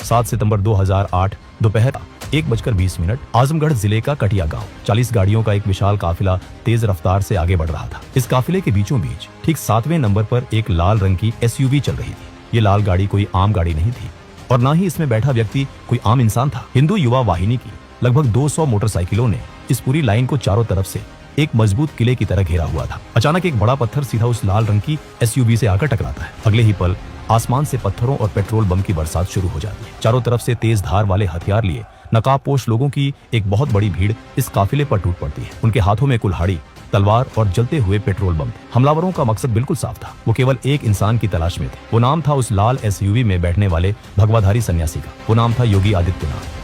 7 सितंबर 2008 दोपहर 1:20 आजमगढ़ जिले का कटिया गांव 40 गाड़ियों का एक विशाल काफिला तेज रफ्तार से आगे बढ़ रहा था। इस काफिले के बीचों बीच ठीक 7वें नंबर पर एक लाल रंग की एसयूवी चल रही थी। ये लाल गाड़ी कोई आम गाड़ी नहीं थी और ना ही इसमें बैठा व्यक्ति कोई आम इंसान था। हिंदू युवा वाहिनी की लगभग 200 मोटरसाइकिलों ने इस पूरी लाइन को चारों तरफ से एक मजबूत किले की तरह घेरा हुआ था। अचानक एक बड़ा पत्थर सीधा उस लाल रंग की एसयूवी से आकर टकराता है। अगले ही पल आसमान से पत्थरों और पेट्रोल बम की बरसात शुरू हो जाती है। चारों तरफ से तेज धार वाले हथियार लिए नकाबपोश लोगों की एक बहुत बड़ी भीड़ इस काफिले पर टूट पड़ती है। उनके हाथों में कुल्हाड़ी, तलवार और जलते हुए पेट्रोल बम थे। हमलावरों का मकसद बिल्कुल साफ था। वो केवल एक इंसान की तलाश में थे। वो नाम था उस लाल एसयूवी में बैठने वाले भगवाधारी सन्यासी का। वो नाम था योगी आदित्यनाथ।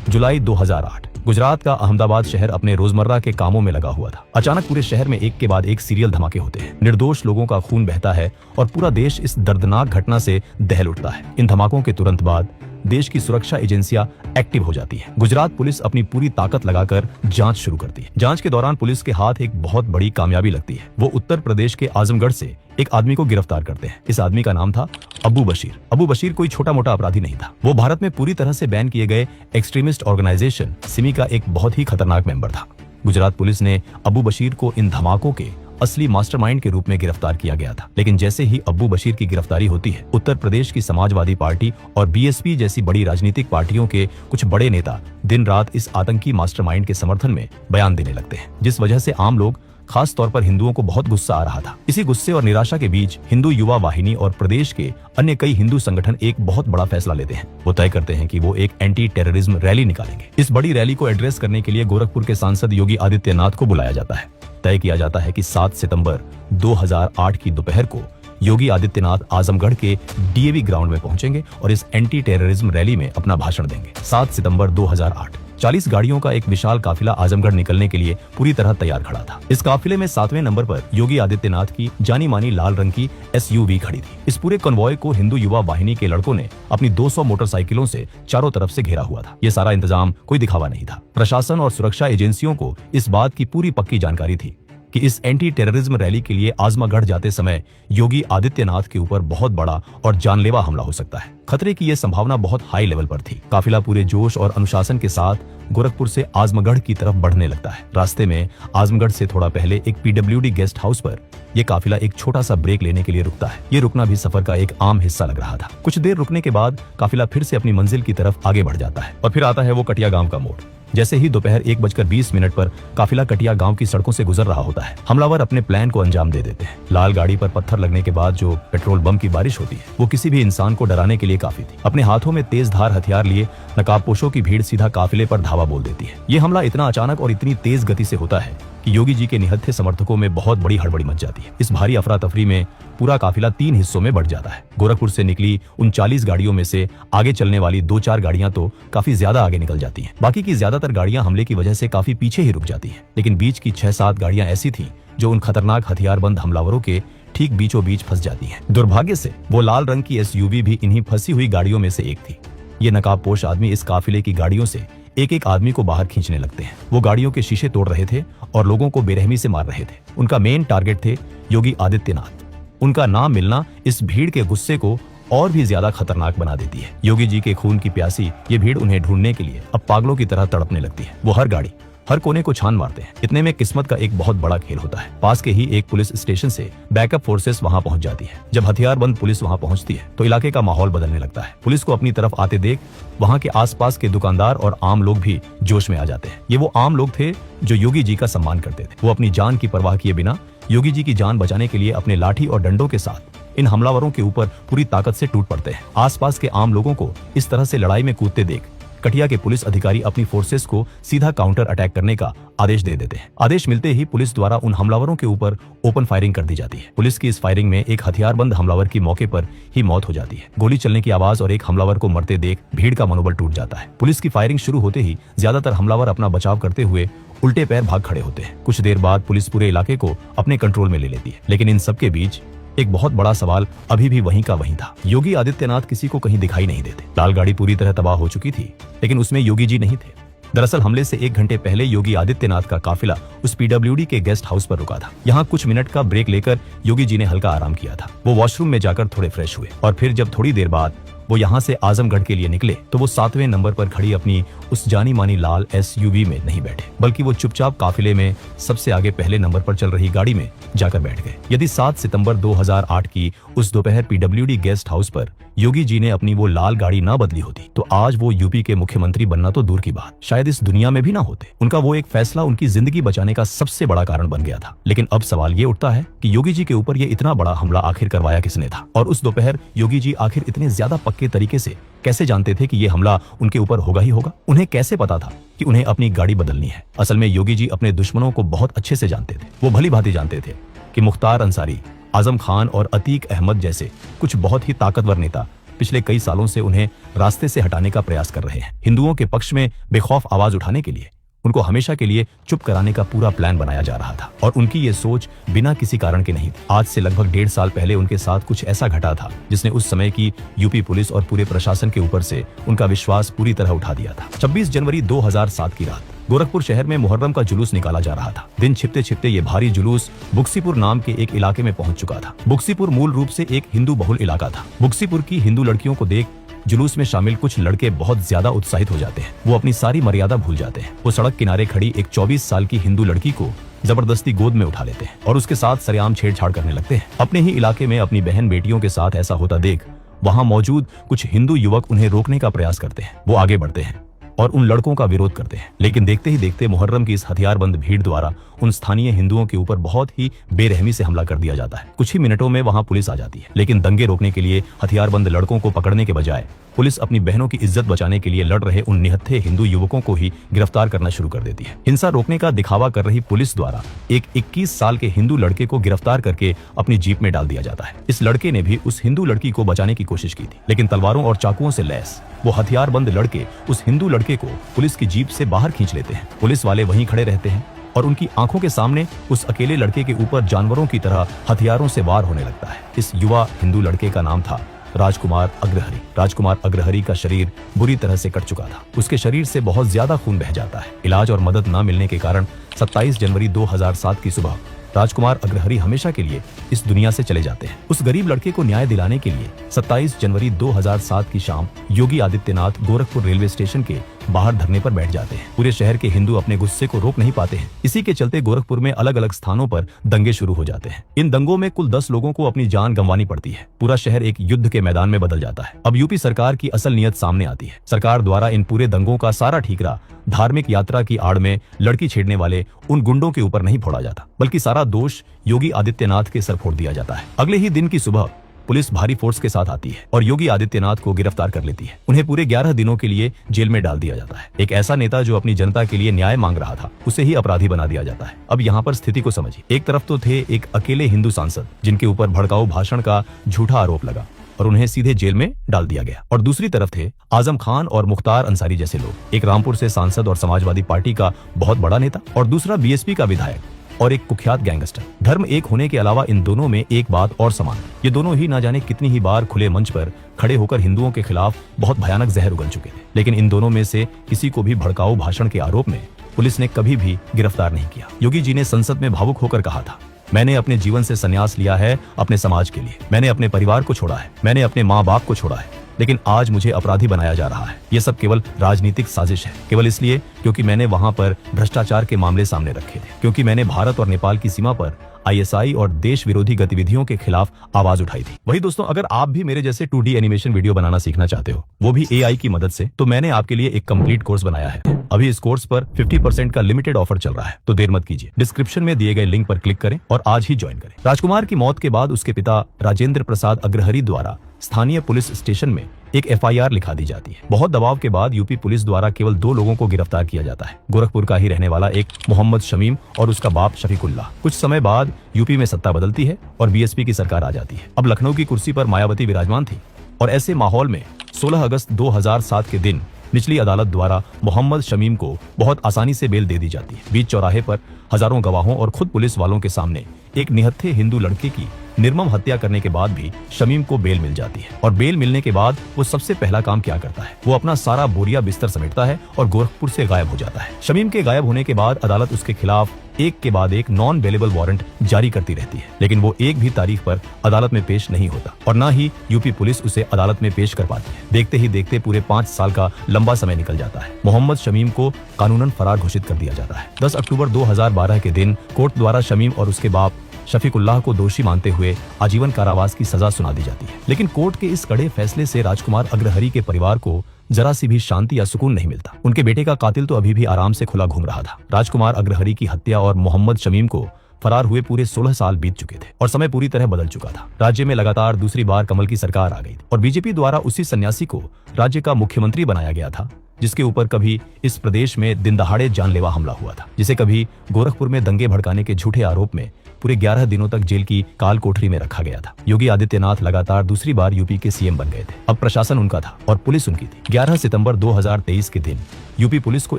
जुलाई 2008 गुजरात का अहमदाबाद शहर अपने रोजमर्रा के कामों में लगा हुआ था। अचानक पूरे शहर में एक के बाद एक सीरियल धमाके होते हैं। निर्दोष लोगों का खून बहता है और पूरा देश इस दर्दनाक घटना से दहल उठता है। इन धमाकों के तुरंत बाद देश की सुरक्षा एजेंसियां एक्टिव हो जाती है। गुजरात पुलिस अपनी पूरी ताकत लगाकर जांच शुरू करती है। जांच के दौरान पुलिस के हाथ एक बहुत बड़ी कामयाबी लगती है। वो उत्तर प्रदेश के आजमगढ़ से एक आदमी को गिरफ्तार करते हैं। इस आदमी का नाम था अबू बशीर। अबू बशीर कोई छोटा मोटा अपराधी नहीं था। वो भारत में पूरी तरह से बैन किए गए एक्सट्रीमिस्ट ऑर्गेनाइजेशन सिमी का एक बहुत ही खतरनाक मेंबर था। गुजरात पुलिस ने अबू बशीर को इन धमाकों के असली मास्टरमाइंड के रूप में गिरफ्तार किया गया था। लेकिन जैसे ही अबू बशीर की गिरफ्तारी होती है, उत्तर प्रदेश की समाजवादी पार्टी और बीएसपी जैसी बड़ी राजनीतिक पार्टियों के कुछ बड़े नेता दिन रात इस आतंकी मास्टरमाइंड के समर्थन में बयान देने लगते हैं, जिस वजह से आम लोग, खास तौर पर हिंदुओं को बहुत गुस्सा आ रहा था। इसी गुस्से और निराशा के बीच हिंदू युवा वाहिनी और प्रदेश के अन्य कई हिंदू संगठन एक बहुत बड़ा फैसला लेते हैं। वो तय करते हैं कि वो एक एंटी टेररिज्म रैली निकालेंगे। इस बड़ी रैली को एड्रेस करने के लिए गोरखपुर के सांसद योगी आदित्यनाथ को बुलाया जाता है। तय किया जाता है कि 7 सितंबर 2008 की दोपहर को योगी आदित्यनाथ आजमगढ़ के डीएवी ग्राउंड में पहुंचेंगे और इस एंटी टेररिज्म रैली में अपना भाषण देंगे। 7 सितंबर 2008 40 गाड़ियों का एक विशाल काफिला आजमगढ़ निकलने के लिए पूरी तरह तैयार खड़ा था। इस काफिले में 7वें नंबर पर योगी आदित्यनाथ की जानी मानी लाल रंग की एसयूवी खड़ी थी। इस पूरे कन्वॉय को हिंदू युवा वाहिनी के लड़कों ने अपनी 200 मोटरसाइकिलों से चारों तरफ से घेरा हुआ था। ये सारा इंतजाम कोई दिखावा नहीं था। प्रशासन और सुरक्षा एजेंसियों को इस बात की पूरी पक्की जानकारी थी कि इस एंटी टेररिज्म रैली के लिए आजमगढ़ जाते समय योगी आदित्यनाथ के ऊपर बहुत बड़ा और जानलेवा हमला हो सकता है। खतरे की यह संभावना बहुत हाई लेवल पर थी। काफिला पूरे जोश और अनुशासन के साथ गोरखपुर से आजमगढ़ की तरफ बढ़ने लगता है। रास्ते में आजमगढ़ से थोड़ा पहले एक पीडब्ल्यूडी गेस्ट हाउस पर यह काफिला एक छोटा सा ब्रेक लेने के लिए रुकता है। ये रुकना भी सफर का एक आम हिस्सा लग रहा था। कुछ देर रुकने के बाद काफिला फिर से अपनी मंजिल की तरफ आगे बढ़ जाता है और फिर आता है वो कटिया गांव का मोड़। जैसे ही दोपहर 1:20 पर काफिला कटिया गांव की सड़कों से गुजर रहा होता है, हमलावर अपने प्लान को अंजाम दे देते हैं। लाल गाड़ी पर पत्थर लगने के बाद जो पेट्रोल बम की बारिश होती है, वो किसी भी इंसान को डराने के लिए काफी थी। अपने हाथों में तेज धार हथियार लिए नकाबपोशों की भीड़ सीधा काफिले पर धावा बोल देती है। ये हमला इतना अचानक और इतनी तेज गति से होता है कि योगी जी के निहत्थे समर्थकों में बहुत बड़ी हड़बड़ी मच जाती है। इस भारी अफरा तफरी में पूरा काफिला 3 हिस्सों में बढ़ जाता है। गोरखपुर से निकली उन 40 गाड़ियों में से आगे चलने वाली 2-4 गाड़ियां तो काफी ज्यादा आगे निकल जाती हैं। बाकी की ज्यादातर गाड़ियां हमले की वजह से काफी पीछे ही रुक जाती हैं। लेकिन बीच की 6-7 गाड़ियां ऐसी थीं जो उन खतरनाक हथियारबंद हमलावरों के ठीक बीचों बीच फंस जाती हैं। दुर्भाग्य से वो लाल रंग की एसयूवी भी इन्हीं फंसी हुई गाड़ियों में से एक थी। ये नकाबपोश आदमी इस काफिले की गाड़ियों से एक एक आदमी को बाहर खींचने लगते हैं। वो गाड़ियों के शीशे तोड़ रहे थे और लोगों को बेरहमी से मार रहे थे। उनका मेन टारगेट थे योगी आदित्यनाथ। उनका नाम मिलना इस भीड़ के गुस्से को और भी ज्यादा खतरनाक बना देती है। योगी जी के खून की प्यासी ये भीड़ उन्हें ढूंढने के लिए अब पागलों की तरह तड़पने लगती है। वो हर गाड़ी, हर कोने को छान मारते हैं। इतने में किस्मत का एक बहुत बड़ा खेल होता है। पास के ही एक पुलिस स्टेशन से बैकअप फोर्सेस वहां पहुंच जाती है। जब हथियारबंद पुलिस वहां पहुंचती है तो इलाके का माहौल बदलने लगता है। पुलिस को अपनी तरफ आते देख वहां के आसपास के दुकानदार और आम लोग भी जोश में आ जाते हैं। ये वो आम लोग थे जो योगी जी का सम्मान करते थे। वो अपनी जान की परवाह किए बिना योगी जी की जान बचाने के लिए अपने लाठी और डंडों के साथ इन हमलावरों के ऊपर पूरी ताकत से टूट पड़ते हैं। आसपास के आम लोगों को इस तरह से लड़ाई में कूदते देख कटिया के पुलिस अधिकारी अपनी फोर्सेस को सीधा काउंटर अटैक करने का आदेश दे देते हैं। आदेश मिलते ही पुलिस द्वारा उन हमलावरों के ऊपर ओपन फायरिंग कर दी जाती है। पुलिस की इस फायरिंग में एक हथियारबंद हमलावर की मौके पर ही मौत हो जाती है। गोली चलने की आवाज और एक हमलावर को मरते देख भीड़ का मनोबल टूट जाता है। पुलिस की फायरिंग शुरू होते ही ज्यादातर हमलावर अपना बचाव करते हुए उल्टे पैर भाग खड़े होते हैं। कुछ देर बाद पुलिस पूरे इलाके को अपने कंट्रोल में ले लेती है। लेकिन इन सबके बीच एक बहुत बड़ा सवाल अभी भी वहीं का वहीं था। योगी आदित्यनाथ किसी को कहीं दिखाई नहीं देते। लाल गाड़ी पूरी तरह तबाह हो चुकी थी, लेकिन उसमें योगी जी नहीं थे। दरअसल हमले से 1 घंटे पहले योगी आदित्यनाथ का काफिला उस पीडब्ल्यूडी के गेस्ट हाउस पर रुका था। यहाँ कुछ मिनट का ब्रेक लेकर योगी जी ने हल्का आराम किया था। वो वॉशरूम में जाकर थोड़े फ्रेश हुए और फिर जब थोड़ी देर बाद वो यहाँ से आजमगढ़ के लिए निकले तो वो 7वें नंबर पर खड़ी अपनी उस जानी मानी लाल SUV में नहीं बैठे, बल्कि वो चुपचाप काफिले में सबसे आगे पहले नंबर पर चल रही गाड़ी में जाकर बैठ गए। यदि 7 सितंबर 2008 की उस दोपहर पीडब्ल्यूडी गेस्ट हाउस पर योगी जी ने अपनी वो लाल गाड़ी ना बदली होती तो आज वो यूपी के मुख्यमंत्री बनना तो दूर की बात, शायद इस दुनिया में भी ना होते। उनका वो एक फैसला उनकी जिंदगी बचाने का सबसे बड़ा कारण बन गया था। लेकिन अब सवाल ये उठता है कि योगी जी के ऊपर ये इतना बड़ा हमला आखिर करवाया किसने था, और उस दोपहर योगी जी आखिर इतने ज्यादा पक्के तरीके से कैसे जानते थे कि ये हमला उनके ऊपर होगा ही होगा। उन्हें कैसे पता था कि उन्हें अपनी गाड़ी बदलनी है। असल में योगी जी अपने दुश्मनों को बहुत अच्छे से जानते थे। वो भली भांति जानते थे कि मुख्तार अंसारी, आजम खान और अतीक अहमद जैसे कुछ बहुत ही ताकतवर नेता पिछले कई सालों से उन्हें रास्ते से हटाने का प्रयास कर रहे हैं। हिंदुओं के पक्ष में बेखौफ आवाज उठाने के लिए उनको हमेशा के लिए चुप कराने का पूरा प्लान बनाया जा रहा था, और उनकी ये सोच बिना किसी कारण के नहीं थी। आज से लगभग 1.5 साल पहले उनके साथ कुछ ऐसा घटा था जिसने उस समय की यूपी पुलिस और पूरे प्रशासन के ऊपर से उनका विश्वास पूरी तरह उठा दिया था। 26 जनवरी 2007 की रात गोरखपुर शहर में मुहर्रम का जुलूस निकाला जा रहा था। दिन छिपते छिपते ये भारी जुलूस बुक्सीपुर नाम के एक इलाके में पहुंच चुका था। बुक्सीपुर मूल रूप से एक हिंदू बहुल इलाका था। बुक्सीपुर की हिंदू लड़कियों को देख जुलूस में शामिल कुछ लड़के बहुत ज्यादा उत्साहित हो जाते हैं। वो अपनी सारी मर्यादा भूल जाते हैं। वो सड़क किनारे खड़ी एक 24 साल की हिंदू लड़की को जबरदस्ती गोद में उठा लेते हैं और उसके साथ सरेआम छेड़छाड़ करने लगते हैं। अपने ही इलाके में अपनी बहन बेटियों के साथ ऐसा होता देख वहां मौजूद कुछ हिंदू युवक उन्हें रोकने का प्रयास करते हैं। वो आगे बढ़ते हैं और उन लड़कों का विरोध करते हैं, लेकिन देखते ही देखते मुहर्रम की इस हथियारबंद भीड़ द्वारा उन स्थानीय हिंदुओं के ऊपर बहुत ही बेरहमी से हमला कर दिया जाता है। कुछ ही मिनटों में वहां पुलिस आ जाती है, लेकिन दंगे रोकने के लिए हथियारबंद लड़कों को पकड़ने के बजाय पुलिस अपनी बहनों की इज्जत बचाने के लिए लड़ रहे उन निहत्थे हिंदू युवकों को ही गिरफ्तार करना शुरू कर देती है। हिंसा रोकने का दिखावा कर रही पुलिस द्वारा एक 21 साल के हिंदू लड़के को गिरफ्तार करके अपनी जीप में डाल दिया जाता है। इस लड़के ने भी उस हिंदू लड़की को बचाने की कोशिश की थी, लेकिन तलवारों और चाकुओं से लैस वो हथियारबंद लड़के उस हिंदू लड़के को पुलिस की जीप से बाहर खींच लेते हैं। पुलिस वाले वहीं खड़े रहते हैं और उनकी आंखों के सामने उस अकेले लड़के के ऊपर जानवरों की तरह हथियारों से वार होने लगता है। इस युवा हिंदू लड़के का नाम था राजकुमार अग्रहरि। राजकुमार अग्रहरि का शरीर बुरी तरह से कट चुका था। उसके शरीर से बहुत ज्यादा खून बह जाता है। इलाज और मदद न मिलने के कारण 27 जनवरी 2007 की सुबह राजकुमार अग्रहरि हमेशा के लिए इस दुनिया से चले जाते हैं। उस गरीब लड़के को न्याय दिलाने के लिए 27 जनवरी 2007 की शाम योगी आदित्यनाथ गोरखपुर रेलवे स्टेशन के बाहर धरने पर बैठ जाते हैं। पूरे शहर के हिंदू अपने गुस्से को रोक नहीं पाते हैं। इसी के चलते गोरखपुर में अलग अलग स्थानों पर दंगे शुरू हो जाते हैं। इन दंगों में कुल 10 लोगों को अपनी जान गंवानी पड़ती है। पूरा शहर एक युद्ध के मैदान में बदल जाता है। अब यूपी सरकार की असल नीयत सामने आती है। सरकार द्वारा इन पूरे दंगों का सारा ठीकरा धार्मिक यात्रा की आड़ में लड़की छेड़ने वाले उन गुंडों के ऊपर नहीं फोड़ा जाता, बल्कि सारा दोष योगी आदित्यनाथ के सर फोड़ दिया जाता है। अगले ही दिन की सुबह पुलिस भारी फोर्स के साथ आती है और योगी आदित्यनाथ को गिरफ्तार कर लेती है। उन्हें पूरे 11 दिनों के लिए जेल में डाल दिया जाता है। एक ऐसा नेता जो अपनी जनता के लिए न्याय मांग रहा था, उसे ही अपराधी बना दिया जाता है। अब यहाँ पर स्थिति को समझिए। एक तरफ तो थे एक अकेले हिंदू सांसद जिनके ऊपर भड़काऊ भाषण का झूठा आरोप लगा और उन्हें सीधे जेल में डाल दिया गया, और दूसरी तरफ थे आजम खान और मुख्तार अंसारी जैसे लोग। एक रामपुर से सांसद और समाजवादी पार्टी का बहुत बड़ा नेता और दूसरा बीएसपी का विधायक और एक कुख्यात गैंगस्टर। धर्म एक होने के अलावा इन दोनों में एक बात और समान, ये दोनों ही ना जाने कितनी ही बार खुले मंच पर खड़े होकर हिंदुओं के खिलाफ बहुत भयानक जहर उगल चुके थे, लेकिन इन दोनों में से किसी को भी भड़काऊ भाषण के आरोप में पुलिस ने कभी भी गिरफ्तार नहीं किया। योगी जी ने संसद में भावुक होकर कहा था, मैंने अपने जीवन से संन्यास लिया है अपने समाज के लिए। मैंने अपने परिवार को छोड़ा है, मैंने अपने माँ बाप को छोड़ा है, लेकिन आज मुझे अपराधी बनाया जा रहा है। ये सब केवल राजनीतिक साजिश है, केवल इसलिए क्योंकि मैंने वहां पर भ्रष्टाचार के मामले सामने रखे थे, क्योंकि मैंने भारत और नेपाल की सीमा पर ISI और देश विरोधी गतिविधियों के खिलाफ आवाज उठाई थी। वही दोस्तों, अगर आप भी मेरे जैसे 2D एनिमेशन वीडियो बनाना सीखना चाहते हो, वो भी AI की मदद से, तो मैंने आपके लिए एक कंप्लीट कोर्स बनाया है। अभी इस कोर्स पर 50% का लिमिटेड ऑफर चल रहा है, तो देर मत कीजिए। डिस्क्रिप्शन में दिए गए लिंक पर क्लिक करें और आज ही ज्वाइन करें। राजकुमार की मौत के बाद उसके पिता राजेंद्र प्रसाद अग्रहरि द्वारा स्थानीय पुलिस स्टेशन में एक FIR लिखा दी जाती है। बहुत दबाव के बाद यूपी पुलिस द्वारा केवल 2 लोगों को गिरफ्तार किया जाता है। गोरखपुर का ही रहने वाला एक मोहम्मद शमीम और उसका बाप शफीकुल्लाह। कुछ समय बाद यूपी में सत्ता बदलती है और BSP की सरकार आ जाती है। अब लखनऊ की कुर्सी पर मायावती विराजमान थी और ऐसे माहौल में 16 अगस्त 2007 के दिन निचली अदालत द्वारा मोहम्मद शमीम को बहुत आसानी से बेल दे दी जाती है। बीच चौराहे पर हजारों गवाहों और खुद पुलिस वालों के सामने एक निहत्थे हिंदू लड़के की निर्मम हत्या करने के बाद भी शमीम को बेल मिल जाती है और बेल मिलने के बाद वो सबसे पहला काम क्या करता है, वो अपना सारा बोरिया बिस्तर समेटता है और गोरखपुर से गायब हो जाता है। शमीम के गायब होने के बाद अदालत उसके खिलाफ एक के बाद एक नॉन बेलेबल वारंट जारी करती रहती है, लेकिन वो एक भी तारीख पर अदालत में पेश नहीं होता और न ही यूपी पुलिस उसे अदालत में पेश कर पाती है। देखते ही देखते पूरे 5 साल का लंबा समय निकल जाता है। मोहम्मद शमीम को कानूनन फरार घोषित कर दिया जाता है। 10 अक्टूबर 2012 के दिन कोर्ट द्वारा शमीम और उसके बाप शफीकुल्लाह को दोषी मानते हुए आजीवन कारावास की सजा सुना दी जाती है। लेकिन कोर्ट के इस कड़े फैसले से राजकुमार अग्रहरि के परिवार को जरा सी भी शांति या सुकून नहीं मिलता। उनके बेटे का कातिल तो अभी भी आराम से खुला घूम रहा था। राजकुमार अग्रहरि की हत्या और मोहम्मद शमीम को फरार हुए पूरे 16 साल बीत चुके थे और समय पूरी तरह बदल चुका था। राज्य में लगातार दूसरी बार कमल की सरकार आ गई थी और बीजेपी द्वारा उसी सन्यासी को राज्य का मुख्यमंत्री बनाया गया था जिसके ऊपर कभी इस प्रदेश में दिन दहाड़े जानलेवा हमला हुआ था, जिसे कभी गोरखपुर में दंगे भड़काने के झूठे आरोप में पूरे 11 दिनों तक जेल की काल कोठरी में रखा गया था। योगी आदित्यनाथ लगातार दूसरी बार यूपी के सीएम बन गए थे। अब प्रशासन उनका था और पुलिस उनकी थी। 11 सितंबर 2023 के दिन यूपी पुलिस को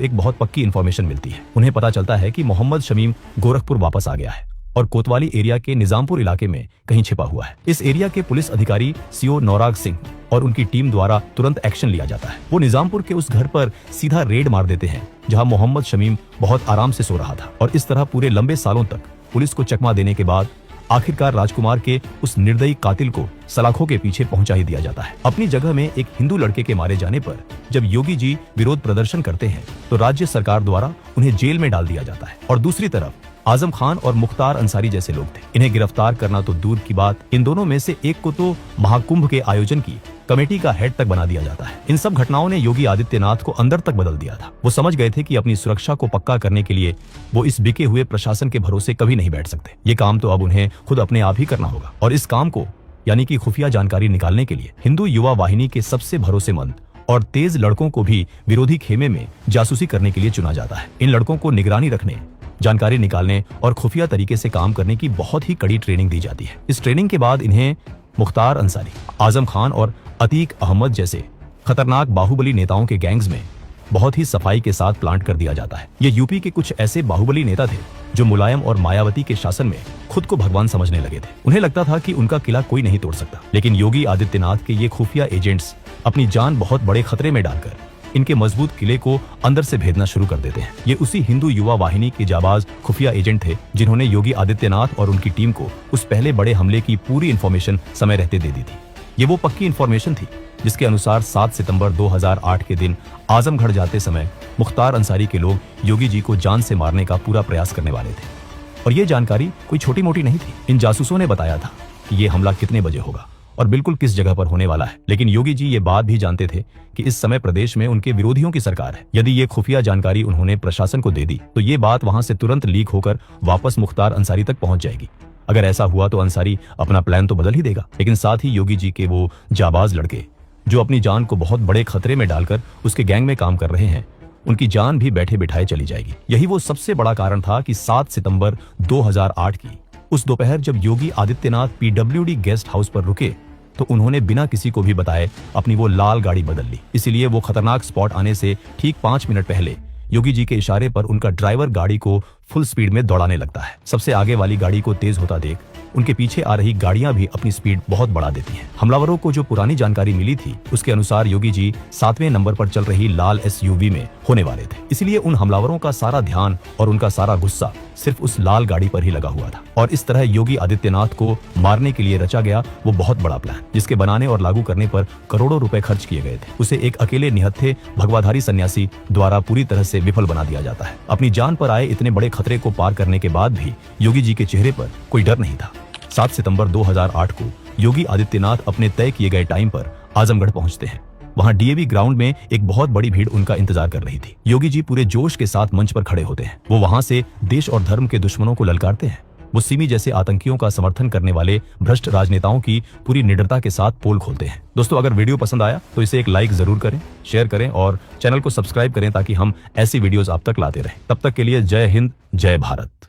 एक बहुत पक्की इन्फॉर्मेशन मिलती है। उन्हें पता चलता है कि मोहम्मद शमीम गोरखपुर वापस आ गया है और कोतवाली एरिया के निजामपुर इलाके में कहीं छिपा हुआ है। इस एरिया के पुलिस अधिकारी सीओ नौराग सिंह और उनकी टीम द्वारा तुरंत एक्शन लिया जाता है। वो निजामपुर के उस घर पर सीधा रेड मार देते हैं जहां मोहम्मद शमीम बहुत आराम से सो रहा था और इस तरह पूरे लंबे सालों तक पुलिस को चकमा देने के बाद आखिरकार राजकुमार के उस निर्दयी कातिल को सलाखों के पीछे पहुंचा ही दिया जाता है। अपनी जगह में एक हिंदू लड़के के मारे जाने पर जब योगी जी विरोध प्रदर्शन करते हैं तो राज्य सरकार द्वारा उन्हें जेल में डाल दिया जाता है और दूसरी तरफ आजम खान और मुख्तार अंसारी जैसे लोग थे। इन्हें गिरफ्तार करना तो दूर की बात, इन दोनों में से एक को तो महाकुंभ के आयोजन की कमेटी का हेड तक बना दिया जाता है। इन सब घटनाओं ने योगी आदित्यनाथ को अंदर तक बदल दिया था। वो समझ गए थे कि अपनी सुरक्षा को पक्का करने के लिए वो इस बिके हुए प्रशासन के भरोसे कभी नहीं बैठ सकते। ये काम तो अब उन्हें खुद अपने आप ही करना होगा और इस काम को यानी कि खुफिया जानकारी निकालने के लिए हिंदू युवा वाहिनी के सबसे भरोसेमंद और तेज लड़कों को भी विरोधी खेमे में जासूसी करने के लिए चुना जाता है। इन लड़कों को निगरानी रखने, जानकारी निकालने और खुफिया तरीके से काम करने की बहुत ही कड़ी ट्रेनिंग दी जाती है। इस ट्रेनिंग के बाद इन्हें मुख्तार अंसारी, आजम खान और अतीक अहमद जैसे खतरनाक बाहुबली नेताओं के गैंग्स में बहुत ही सफाई के साथ प्लांट कर दिया जाता है। ये यूपी के कुछ ऐसे बाहुबली नेता थे जो मुलायम और मायावती के शासन में खुद को भगवान समझने लगे थे। उन्हें लगता था कि उनका किला कोई नहीं तोड़ सकता, लेकिन योगी आदित्यनाथ के ये खुफिया एजेंट्स अपनी जान बहुत बड़े खतरे में डालकर इनके मजबूत किले को अंदर से भेदना शुरू कर देते हैं। ये उसी हिंदू युवा वाहिनी के जाबाज खुफिया एजेंट थे जिन्होंने योगी आदित्यनाथ और उनकी टीम को उस पहले बड़े हमले की पूरी इन्फॉर्मेशन समय रहते दे दी थी। ये वो पक्की इन्फॉर्मेशन थी जिसके अनुसार 7 सितंबर 2008 के दिन आजमगढ़ जाते समय मुख्तार अंसारी के लोग योगी जी को जान से मारने का पूरा प्रयास करने वाले थे और ये जानकारी कोई छोटी मोटी नहीं थी। इन जासूसों ने बताया था कि ये हमला कितने बजे होगा और बिल्कुल किस जगह पर होने वाला है, लेकिन योगी जी ये बात भी जानते थे कि इस समय प्रदेश में उनके विरोधियों की सरकार है। यदि ये खुफिया जानकारी उन्होंने प्रशासन को दे दी तो ये बात वहां से तुरंत लीक होकर वापस मुख्तार अंसारी तक पहुंच जाएगी। अगर ऐसा हुआ तो अंसारी अपना प्लान तो बदल ही देगा, लेकिन साथ ही योगी जी के वो जाबाज लड़के जो अपनी जान को बहुत बड़े खतरे में डालकर उसके गैंग में काम कर रहे हैं, उनकी जान भी बैठे बिठाए चली जाएगी। यही वो सबसे बड़ा कारण था कि 7 सितंबर 2008 की उस दोपहर जब Yogi Adityanath PWD guest house पर रुके तो उन्होंने बिना किसी को भी बताए अपनी वो लाल गाड़ी बदल ली। इसीलिए वो खतरनाक स्पॉट आने से ठीक 5 मिनट पहले योगी जी के इशारे पर उनका ड्राइवर गाड़ी को फुल स्पीड में दौड़ाने लगता है। सबसे आगे वाली गाड़ी को तेज होता देख उनके पीछे आ रही गाड़ियां भी अपनी स्पीड बहुत बढ़ा देती हैं। हमलावरों को जो पुरानी जानकारी मिली थी उसके अनुसार योगी जी 7वें नंबर पर चल रही लाल एसयूवी में होने वाले थे, इसलिए उन हमलावरों का सारा ध्यान और उनका सारा गुस्सा सिर्फ उस लाल गाड़ी पर ही लगा हुआ था। और इस तरह योगी आदित्यनाथ को मारने के लिए रचा गया वो बहुत बड़ा प्लान, जिसके बनाने और लागू करने पर करोड़ों रुपए खर्च किए गए थे, उसे एक अकेले निहत्थे भगवाधारी सन्यासी द्वारा पूरी तरह से विफल बना दिया जाता है। अपनी जान पर आए इतने बड़े खतरे को पार करने के बाद भी योगी जी के चेहरे पर कोई डर नहीं था। 7 सितंबर 2008 को योगी आदित्यनाथ अपने तय किए गए टाइम पर आजमगढ़ पहुंचते हैं। वहां डीएवी ग्राउंड में एक बहुत बड़ी भीड़ उनका इंतजार कर रही थी। योगी जी पूरे जोश के साथ मंच पर खड़े होते हैं। वो वहां से देश और धर्म के दुश्मनों को ललकारते हैं। वो सिमी जैसे आतंकियों का समर्थन करने वाले भ्रष्ट राजनेताओं की पूरी निडरता के साथ पोल खोलते हैं। दोस्तों, अगर वीडियो पसंद आया तो इसे एक लाइक जरूर करें, शेयर करें और चैनल को सब्सक्राइब करें ताकि हम ऐसी वीडियोस आप तक लाते रहें। तब तक के लिए जय हिंद, जय भारत।